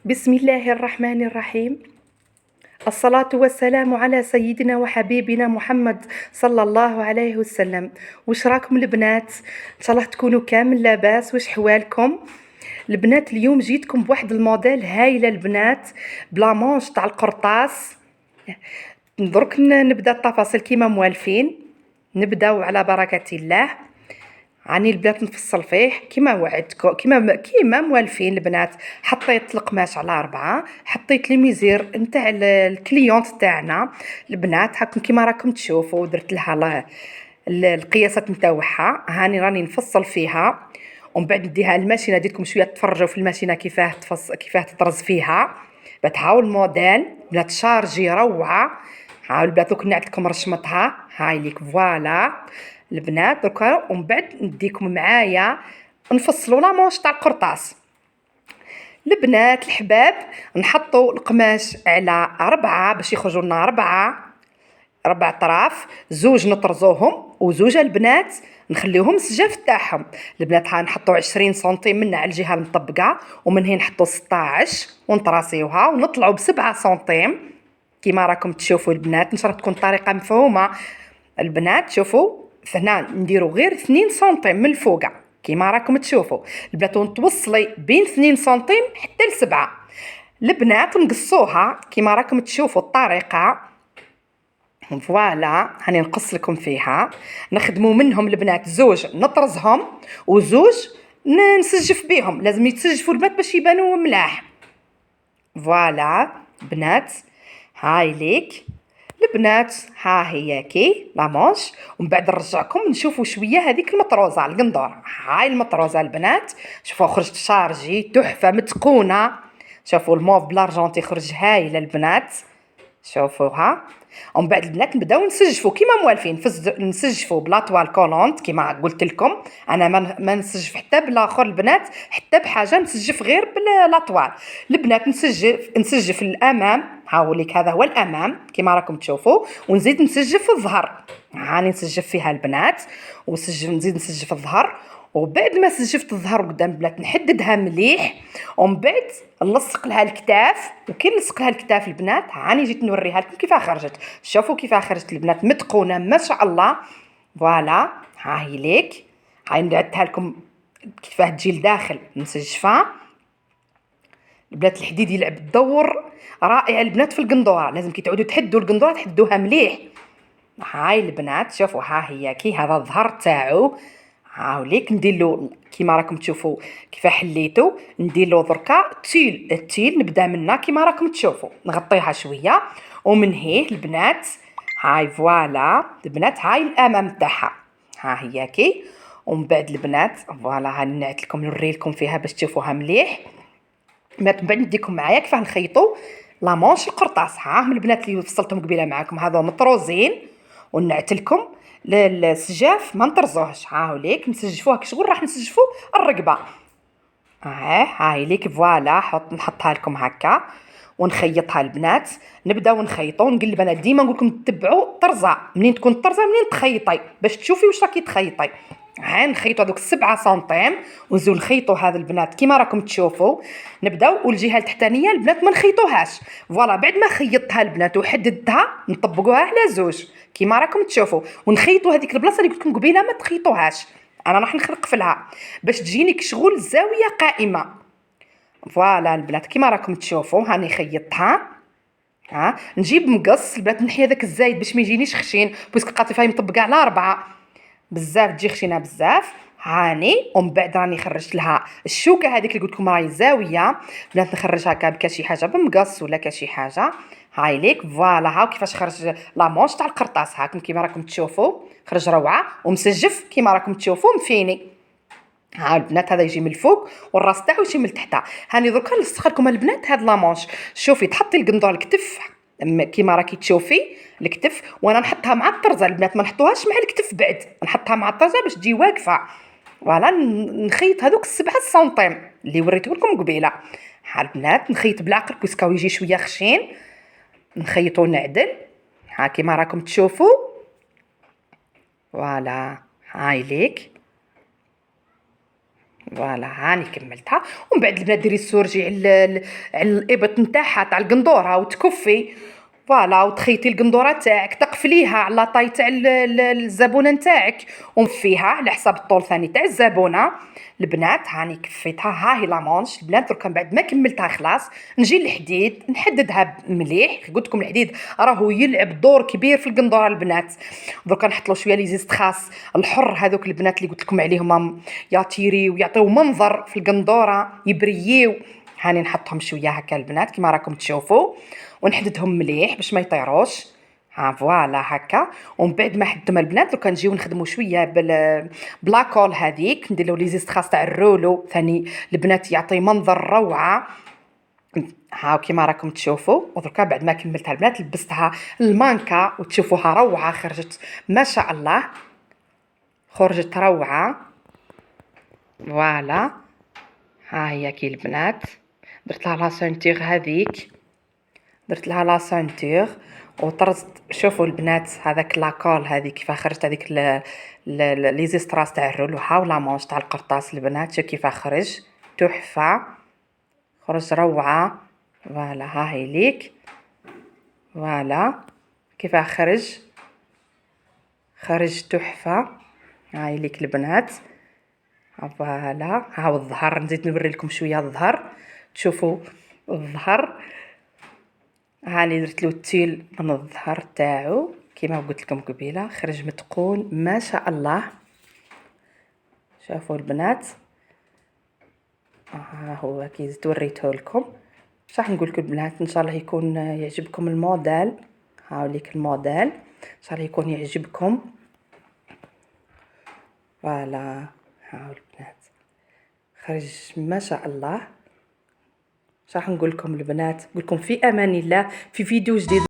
بسم الله الرحمن الرحيم. الصلاة والسلام على سيدنا وحبيبنا محمد صلى الله عليه وسلم. واش راكم البنات؟ ان شاء الله تكونوا كامل لاباس. واش حوالكم البنات؟ اليوم جيتكم بواحد الموديل هايله البنات، بلا مونش تاع القرطاس. درك نبدا التفاصيل كيما موالفين. نبداو على بركة الله. راني البنات نفصل فيه كيما وعدتكم، كيما موالفين البنات. حطيت القماش على 4، حطيت لي ميزير نتاع الكليونت تاعنا البنات هاكم كيما راكم تشوفوا. درت لها القياسات نتاوعها. راني نفصل فيها ومن بعد نديها الماشينه. ديتكم شويه تفرجوا في الماشينه كيفاه تطرز فيها. هاو الموديل بنات شارجي روعه. هاو البنات دوك نعطيكم رشمتها. هاي ليك فوالا البنات دركا. ومن بعد نديكم معايا نفصلوا لا مونش تاع القرطاس. البنات الحباب نحطوا القماش على 4 باش يخرجوا لنا 4 طراف، 2 نطرزوهم و2 البنات نخليوهم سجاف تاعهم. البنات نحطوا 20 سنتيم من على الجهه المطبقه، ومن هنا نحطوا 16 ونطراسيوها ونطلعوا ب7 سنتيم كيما راكم تشوفوا البنات. ان شاء الله تكون الطريقه مفهومه البنات. شوفوا هنا نديروا غير 2 سنتيم من الفوق كيما راكم تشوفوا البنات، ونتوصلي بين 2 سنتيم حتى ل7 البنات. نقصوها كيما راكم تشوفوا الطريقه فوالا. هاني نقص لكم فيها. نخدموا منهم البنات 2 نطرزهم و2 نسجف بيهم. لازم يتسجفوا البنات باش يبانوا ملاح. فوالا بنات هاي ليك البنات. ها هي كي لا مونش. ومن بعد نرجعكم نشوفوا شويه هذيك المطروزه القندوره. هاي المطروزه البنات شوفوا خرجت شارجي تحفه متقونه. شوفوا الموف بلارجونتي خرج هايله البنات. شوفوها. ومن بعد البنات نبداو نسجفوا كيما موالفين. نسجفوا بلا طوال كولونت كيما قلت لكم. انا ما نسجف حتى بالاخر البنات، حتى بحاجه نسجف غير بالاطوال البنات. نسجف الامام. هاو ليك هذا هو الامام كيما راكم تشوفوا. ونزيد نسجف في الظهر. هاني نسجف فيها البنات نزيد نسجف الظهر. وبعد ما سجفت الظهر قدام البنات نحددها مليح. ومن بعد نلصق لها الكتاف. وكي نلصق لها الكتاف البنات هاني جيت نوريها لكم كيف خرجت. شوفوا كيف خرجت البنات متقونه ما شاء الله. فوالا ها هي ليك. هاي نعدتها لكم كيفاه تجي لداخل مسجفه البنات. الحديد يلعب دور رائع البنات في القندوره. لازم كي تعودوا تحدوا القندوره تحدوها مليح. هاي البنات شوفوا ها هي كي هذا الظهر تاعو. هاو ليك ندير له كيما راكم تشوفوا كيف حليتو. ندير له دركا التيل نبدا منها كيما راكم تشوفوا. نغطيها شويه ومن هيه البنات. هاي فوالا البنات. هاي الامام تاعها ها هي كي. ومن بعد البنات فوالا هاني نعت لكم نوري لكم فيها باش تشوفوها مليح. من بعد نديكم معايا كيفاه نخيطوا لا مونش القرطاس. ها هم البنات اللي فصلتهم قبيله معاكم هذو مطروزين. ونعت لكم السجاف ما نطرزوهش. هاو ليك نسجفوها كشغل راح نسجفوا الرقبه. هاي ليك فوالا. نحطها لكم هكا ونخيطها البنات. نبداو نخيطوا نقلب. انا ديما نقول لكم تتبعوا الطرزه منين تكون الطرزه منين تخيطي باش تشوفي واش راكي تخيطي. نخيطوا هذوك 7 سنتيم ونزيدو نخيطوا هذا البنات كيما راكم تشوفوا. نبداو والجهه التحتانيه البنات ما نخيطوهاش. فوالا بعد ما خيطتها البنات وحددتها نطبقوها على 2 كيما راكم تشوفوا. ونخيطوا هذيك البلاصه اللي قلت لكم قبيله ما تخيطوهاش. انا راح نقفلها باش تجيني كشغل زاويه قائمه. فوالا البنات كيما راكم تشوفوا هاني خيطتها. نجيب مقص البنات نحي هذاك الزايد باش ما يجينيش خشين باسكو القطيفه هي مطبقه على 4 بزاف تجي خشينه بزاف. هاني ومن بعد راني خرجت لها الشوكه هذيك اللي قلت لكم راهي زاويه بنات. نخرجها كشي حاجه بمقص ولا كشي حاجه. هاي ليك فوالا. هاو كيفاش خرج لا مونش تاع القرطاس هاكم كيما راكم تشوفوا. خرج روعه ومسجف كيما راكم تشوفوا مفيني. ها البنات هذا يجي من الفوق والراس تاعو يجي من التحت. هاني دركا نلصق لكم البنات هاد لا مونش. شوفي تحطي القندوره الكتف كيما راكي تشوفي الكتف. وانا نحطها مع الطرزه البنات ما نحطوهاش مع الكتف بعد. نحطها مع الطرزه باش تجي واقفه. فوالا نخيط هذوك 7 سنتيم اللي وريته لكم قبيله. ها البنات نخيط بالعقل باسكو يجي شويه خشين. نخيطو نعدل ها كيما راكم تشوفوا. فوالا هاي ليك فوالا هاني كملتها. ومن بعد البنات ديري السورجي على الابط نتاعها تاع القندوره وتكفي. فوالا وتخيطي القندوره تاعك تقفليها على لاطاي تاع الزبونه نتاعك ومفيها على حساب الطول ثاني تاع الزبونه. البنات هاني كفيتها، ها هي لا مونش البنات. دركا بعد ما كملتها خلاص نجي للحديد نحددها مليح. قلت لكم الحديد راهو يلعب دور كبير في القندوره البنات. دركا نحط له شويه لي زيست خاص الحر هذوك البنات اللي قلت لكم عليهم يطيري ويعطيو منظر في القندوره يبرييو. هاني نحطهم شويه هكا البنات كيما راكم تشوفوا ونحددهم مليح باش ما يطيروش. ها فوالا هكا. ومن بعد ما حدهم البنات دركا نجيو نخدموا شويه بلاكول هذيك نديرو لي زيست خاص تاع الرولو ثاني البنات يعطي منظر روعه. ها كيما راكم تشوفوا. ودركا بعد ما كملتها البنات لبستها المانكا وتشوفوها روعه خرجت ما شاء الله، خرجت روعه. فوالا ها هي كي البنات درت لها لا سانتيغ هذيك، درت لها لا سانتيغ وطرزت. شوفوا البنات هذاك لاكول هذيك كيف خرجت هذيك لي زيستراس تاع الرولو. ها ولا مونش تاع القرطاس البنات شوف كيف خرج تحفه، خرج روعه. فوالا ها هي ليك. فوالا كيف خرج، خرج تحفه. هاي ليك البنات. فوالا ها الظهر نزيد نوري لكم شويه الظهر تشوفوا الظهر. هاني درت له التيل من الظهر تاعو كيما قلت لكم قبيله خرج متقون ما شاء الله. شافوا البنات ها هو كي زدت وريته لكم. صح نقول لكم البنات ان شاء الله يكون يعجبكم الموديل. هاوليك الموديل ان شاء الله يكون يعجبكم. فوالا هاو البنات خرج ما شاء الله. صح نقول لكم البنات نقول لكم في امان الله في فيديو جديد.